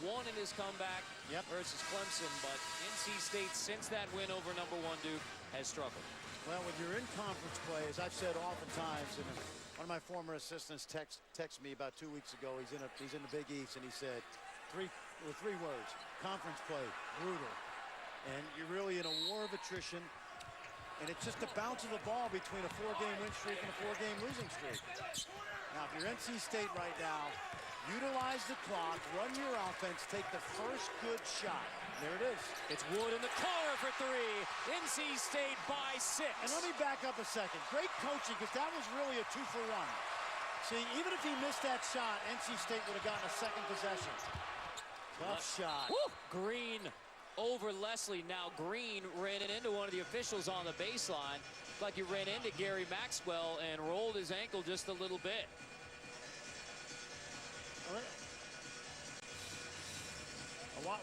won in his comeback versus Clemson, but NC State, since that win over #1 Duke, has struggled. Well, when you're in conference play, as I've said oftentimes, and one of my former assistants texted me about 2 weeks ago. He's in the Big East, and he said three words: conference play, brutal. And you're really in a war of attrition. And it's just a bounce of the ball between a 4-game win streak and a 4-game losing streak. Now, if you're NC State right now, utilize the clock, run your offense, take the first good shot. There it is. It's Wood in the corner for 3. NC State by 6. And let me back up a second. Great coaching, because that was really a 2-for-1. See, even if he missed that shot, NC State would have gotten a second possession. Tough shot. Woo! Green over Leslie. Now Green ran into one of the officials on the baseline. Like he ran into Gary Maxwell and rolled his ankle just a little bit.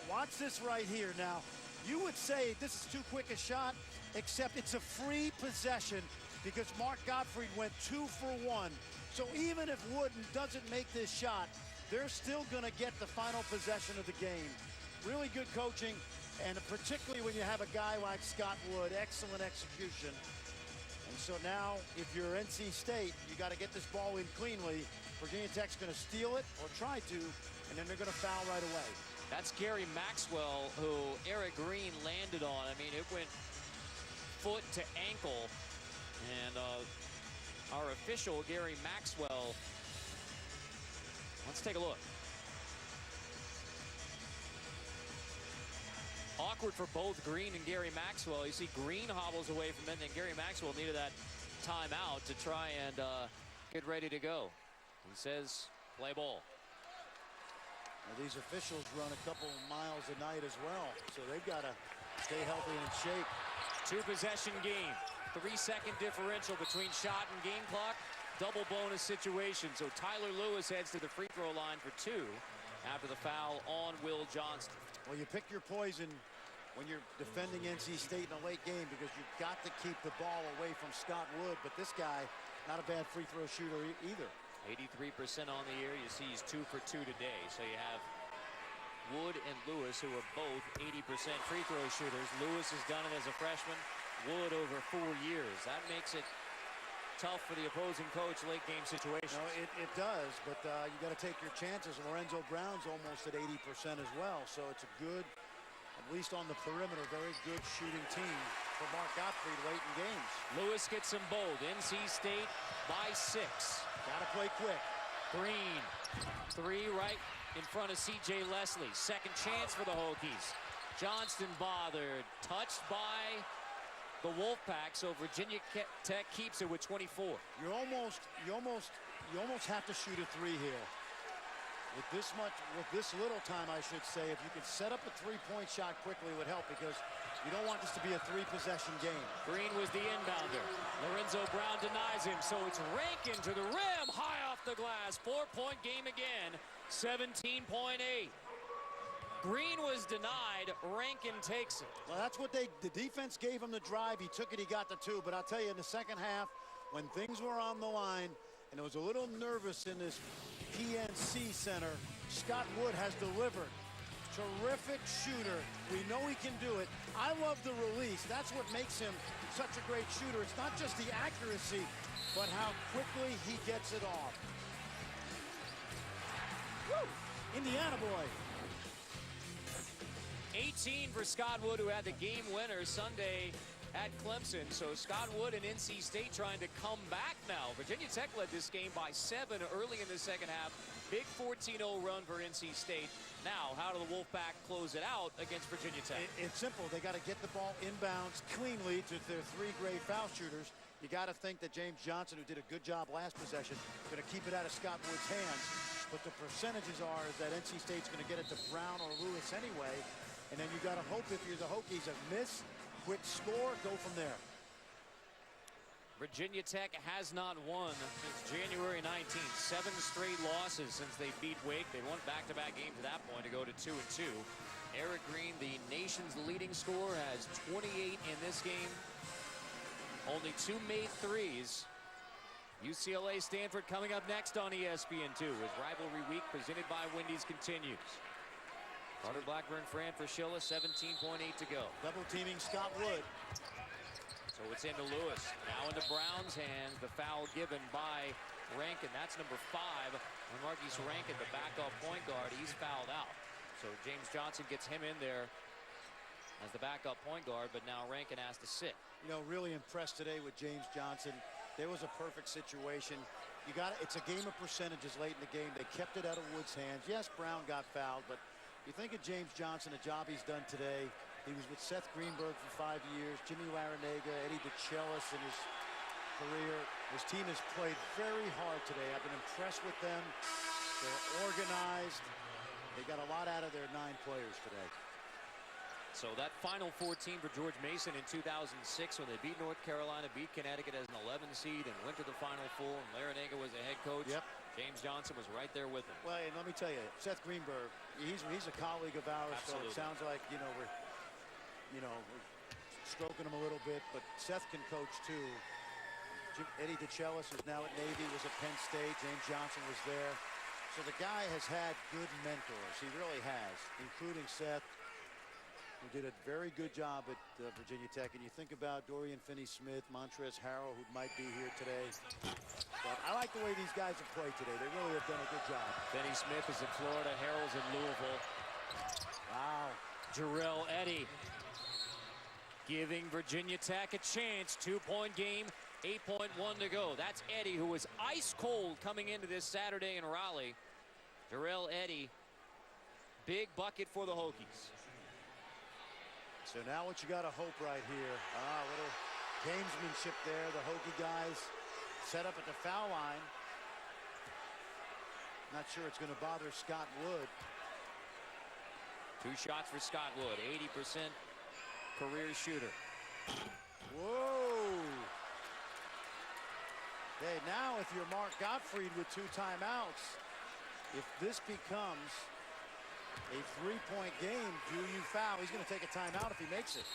Watch this right here. Now, you would say this is too quick a shot, except it's a free possession because Mark Gottfried went 2-for-1. So even if Wooden doesn't make this shot, they're still going to get the final possession of the game. Really good coaching, and particularly when you have a guy like Scott Wood, excellent execution. And so now, if you're NC State, you got to get this ball in cleanly. Virginia Tech's going to steal it or try to, and then they're going to foul right away. That's Gary Maxwell, who Eric Green landed on. I mean, it went foot to ankle, and our official, Gary Maxwell, let's take a look. Awkward for both Green and Gary Maxwell. You see Green hobbles away from it, and then Gary Maxwell needed that timeout to try and get ready to go. He says, play ball. Well, these officials run a couple miles a night as well, so they've got to stay healthy and in shape. 2-possession game. 3-second differential between shot and game clock. Double bonus situation. So Tyler Lewis heads to the free throw line for 2 after the foul on Will Johnston. Well, you pick your poison when you're defending NC State in a late game because you've got to keep the ball away from Scott Wood. But this guy, not a bad free throw shooter either. 83% on the year. You see he's 2 for 2 today. So you have Wood and Lewis, who are both 80% free throw shooters. Lewis has done it as a freshman. Wood over 4 years. That makes it tough for the opposing coach late game situations. No, it does, but you got to take your chances. Lorenzo Brown's almost at 80% as well, so it's a good, at least on the perimeter, very good shooting team for Mark Gottfried late in games. Lewis gets him bold. NC State by 6. Got to play quick. Green, 3 right in front of C.J. Leslie. Second chance for the Hokies. Johnston bothered, touched by the Wolfpack, so Virginia Tech keeps it with 24. You almost have to shoot a 3 here. With this little time, I should say, if you could set up a 3-point shot quickly, it would help because you don't want this to be a 3-possession game. Green was the inbounder. Lorenzo Brown denies him, so it's Rankin to the rim, high off the glass. 4-point game again, 17.8. Green was denied. Rankin takes it. Well, that's what the defense gave him the drive. He took it, he got the 2. But I'll tell you, in the second half, when things were on the line, and it was a little nervous in this PNC Center, Scott Wood has delivered. Terrific shooter. We know he can do it. I love the release. That's what makes him such a great shooter. It's not just the accuracy, but how quickly he gets it off. Woo! Indiana boy. 18 for Scott Wood, who had the game winner Sunday at Clemson. So Scott Wood and NC State trying to come back now. Virginia Tech led this game by 7 early in the second half. Big 14-0 run for NC State. Now, how do the Wolfpack close it out against Virginia Tech? It's simple. They got to get the ball inbounds cleanly to their 3 great foul shooters. You got to think that James Johnson, who did a good job last possession, is going to keep it out of Scott Wood's hands. But the percentages are is that NC State's going to get it to Brown or Lewis anyway. And then you got to hope, if you're the Hokies, a miss, quick score, go from there. Virginia Tech has not won since January 19th. 7 straight losses since they beat Wake. They won back-to-back games at that point to go to 2-2. Eric Green, the nation's leading scorer, has 28 in this game. Only 2 made threes. UCLA Stanford coming up next on ESPN2 as rivalry week presented by Wendy's continues. Carter Blackburn, Fran Fraschilla, 17.8 to go. Double teaming Scott Wood. So it's into Lewis. Now into Brown's hands. The foul given by Rankin. That's number 5. And Marquise Rankin, the backup point guard, he's fouled out. So James Johnson gets him in there as the backup point guard, but now Rankin has to sit. You know, really impressed today with James Johnson. There was a perfect situation. It's a game of percentages late in the game. They kept it out of Wood's hands. Yes, Brown got fouled, but you think of James Johnson, the job he's done today. He was with Seth Greenberg for 5 years, Jimmy Larrañaga, Eddie DeChellis in his career. His team has played very hard today. I've been impressed with them. They're organized. They got a lot out of their 9 players today. So that final 14 for George Mason in 2006 when they beat North Carolina, beat Connecticut as an 11 seed and went to the Final Four. And Larrañaga was the head coach. Yep. James Johnson was right there with him. Well, and let me tell you, Seth Greenberg, he's a colleague of ours. Absolutely. So it sounds like, we're stroking him a little bit, but Seth can coach too. Eddie DeChellis is now at Navy, was at Penn State. James Johnson was there. So the guy has had good mentors. He really has, including Seth, who did a very good job at Virginia Tech. And you think about Dorian Finney-Smith, Montrezl Harrell, who might be here today. But I like the way these guys have played today. They really have done a good job. Finney-Smith is in Florida. Harrell's in Louisville. Wow. Jarrell Eddie giving Virginia Tech a chance. 2-point game, 8.1 to go. That's Eddie, who was ice cold coming into this Saturday in Raleigh. Jarrell Eddie, big bucket for the Hokies. So now what you got to hope right here. A little gamesmanship there. The Hokie guys set up at the foul line. Not sure it's going to bother Scott Wood. 2 shots for Scott Wood, 80% career shooter. Whoa. Okay, now if you're Mark Gottfried with 2 timeouts, if this becomes a 3-point game, do you foul? He's going to take a timeout if he makes it.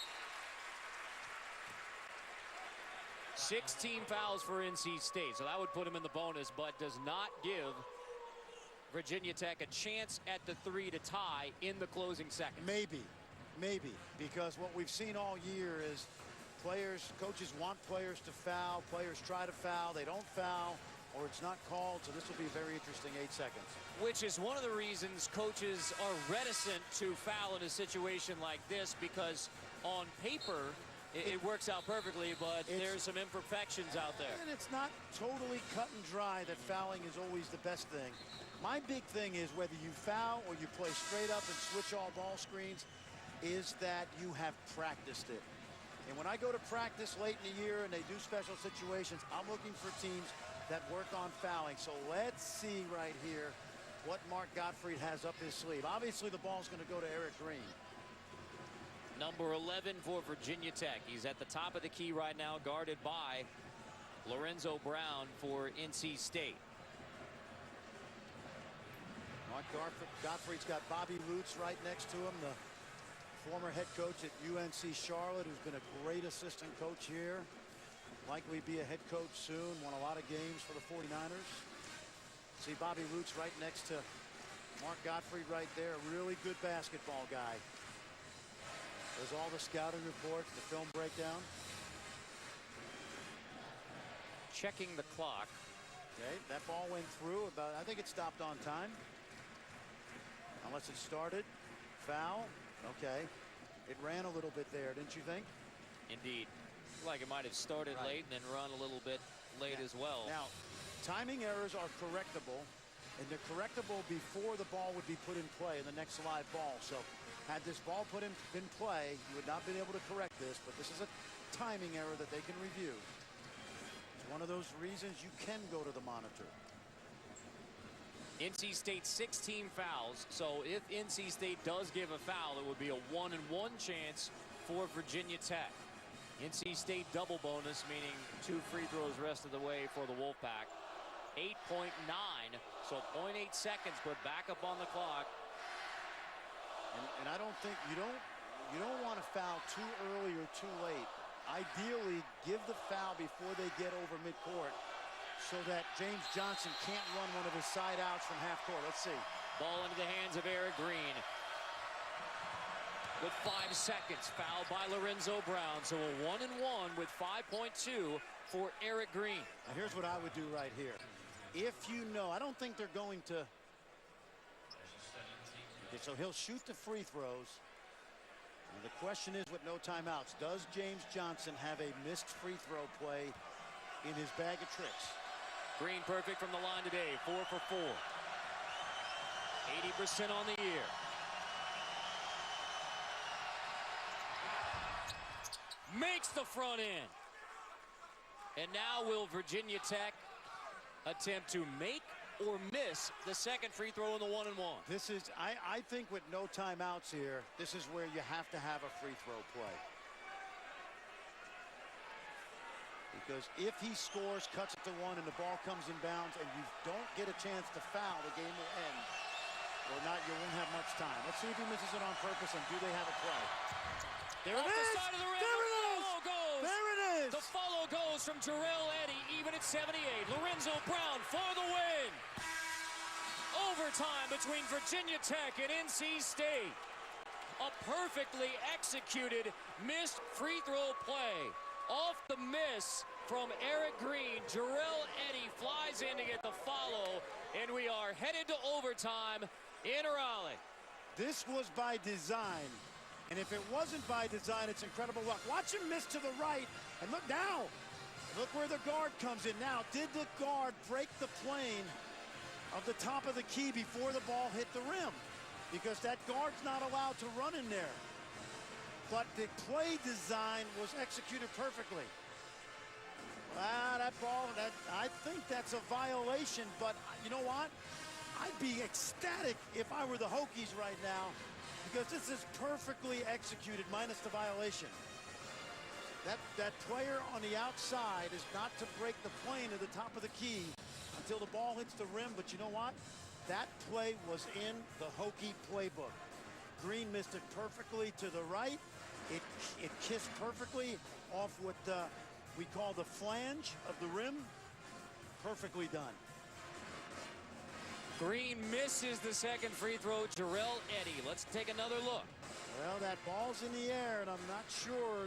16 fouls for NC State, so that would put him in the bonus, but does not give Virginia Tech a chance at the 3 to tie in the closing seconds. Maybe, because what we've seen all year is coaches want players to foul, players try to foul, they don't foul, or it's not called, so this will be a very interesting 8 seconds. Which is one of the reasons coaches are reticent to foul in a situation like this, because on paper, it works out perfectly, but there's some imperfections out there. And it's not totally cut and dry that fouling is always the best thing. My big thing is whether you foul or you play straight up and switch all ball screens, is that you have practiced it. And when I go to practice late in the year and they do special situations, I'm looking for teams that work on fouling. So let's see right here what Mark Gottfried has up his sleeve. Obviously, the ball's going to go to Eric Green. Number 11 for Virginia Tech. He's at the top of the key right now, guarded by Lorenzo Brown for NC State. Mark Gottfried's got Bobby Lutz right next to him, the former head coach at UNC Charlotte, who's been a great assistant coach here. Likely be a head coach soon, won a lot of games for the 49ers. See Bobby Lutz right next to Mark Gottfried right there, a really good basketball guy. There's all the scouting reports, the film breakdown. Checking the clock. Okay, that ball went through about, I think it stopped on time. Unless it started. Foul. Okay. It ran a little bit there, didn't you think? Indeed. Like it might have started late and then run a little bit late as well. Now, timing errors are correctable, and they're correctable before the ball would be put in play in the next live ball. So had this ball put in play, you would not been able to correct this, but this is a timing error that they can review. It's one of those reasons you can go to the monitor. NC State 16 fouls, so if NC State does give a foul, it would be a 1-1 chance for Virginia Tech. NC State double bonus, meaning 2 free throws rest of the way for the Wolfpack. 8.9, so 0.8 seconds, but back up on the clock. And I don't think you don't want to foul too early or too late. Ideally, give the foul before they get over midcourt, so that James Johnson can't run one of his side outs from half court. Let's see. Ball into the hands of Eric Green. 5 seconds. Fouled by Lorenzo Brown. So a 1-and-1 with 5.2 for Eric Green. Now here's what I would do right here. If you know, I don't think they're going to. Okay, so he'll shoot the free throws. And the question is, with no timeouts, does James Johnson have a missed free throw play in his bag of tricks? Green perfect from the line today, 4 for 4. 80% on the year. Makes the front end. And now will Virginia Tech attempt to make or miss the second free throw in the 1-and-1? This is, I think with no timeouts here, this is where you have to have a free throw play. Because if he scores, cuts it to 1, and the ball comes in bounds, and you don't get a chance to foul, the game will end. Or not, you won't have much time. Let's see if he misses it on purpose, and do they have a play? There it is! The side of the rim. There it is! Goes. There it is! The follow goes from Jarrell Eddie, even at 78. Lorenzo Brown for the win. Overtime between Virginia Tech and NC State. A perfectly executed missed free throw play. Off the miss from Eric Green, Jarrell Eddie flies in to get the follow, and we are headed to overtime in Raleigh. This was by design, and if it wasn't by design, it's incredible luck. Watch him miss to the right, and look now. Look where the guard comes in now. Did the guard break the plane of the top of the key before the ball hit the rim? Because that guard's not allowed to run in there. But the play design was executed perfectly. That ball, I think that's a violation, but you know what? I'd be ecstatic if I were the Hokies right now, because this is perfectly executed minus the violation. That player on the outside is not to break the plane at the top of the key until the ball hits the rim, but you know what? That play was in the Hokie playbook. Green missed it perfectly to the right. It kissed perfectly off what we call the flange of the rim. Perfectly done. Green misses the second free throw. Jarrell Eddie. Let's take another look. Well, that ball's in the air, and I'm not sure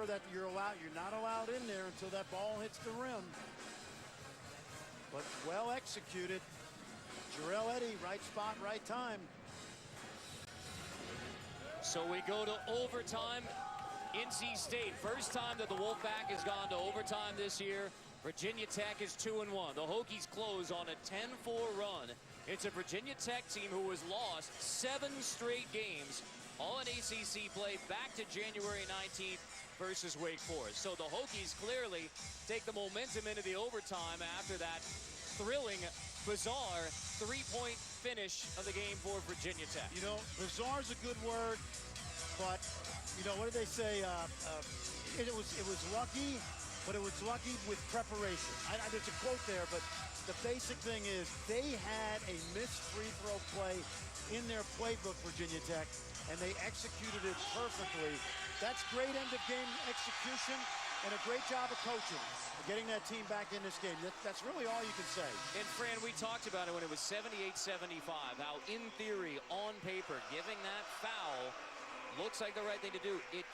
that you're not allowed in there until that ball hits the rim. But well executed. Jarrell Eddie, right spot, right time. So we go to overtime. NC State, first time that the Wolfpack has gone to overtime this year. Virginia Tech is 2-1. The Hokies close on a 10-4 run. It's a Virginia Tech team who has lost 7 straight games, all in ACC play, back to January 19th versus Wake Forest. So the Hokies clearly take the momentum into the overtime after that thrilling, bizarre 3-point finish of the game for Virginia Tech. You know, bizarre is a good word, but you know, what did they say? It was lucky, but it was lucky with preparation. There's a quote there, but the basic thing is they had a missed free throw play in their playbook, Virginia Tech, and they executed it perfectly. That's great end-of-game execution and a great job of coaching, getting that team back in this game. That's really all you can say. And Fran, we talked about it when it was 78-75, how in theory, on paper, giving that foul looks like the right thing to do. It can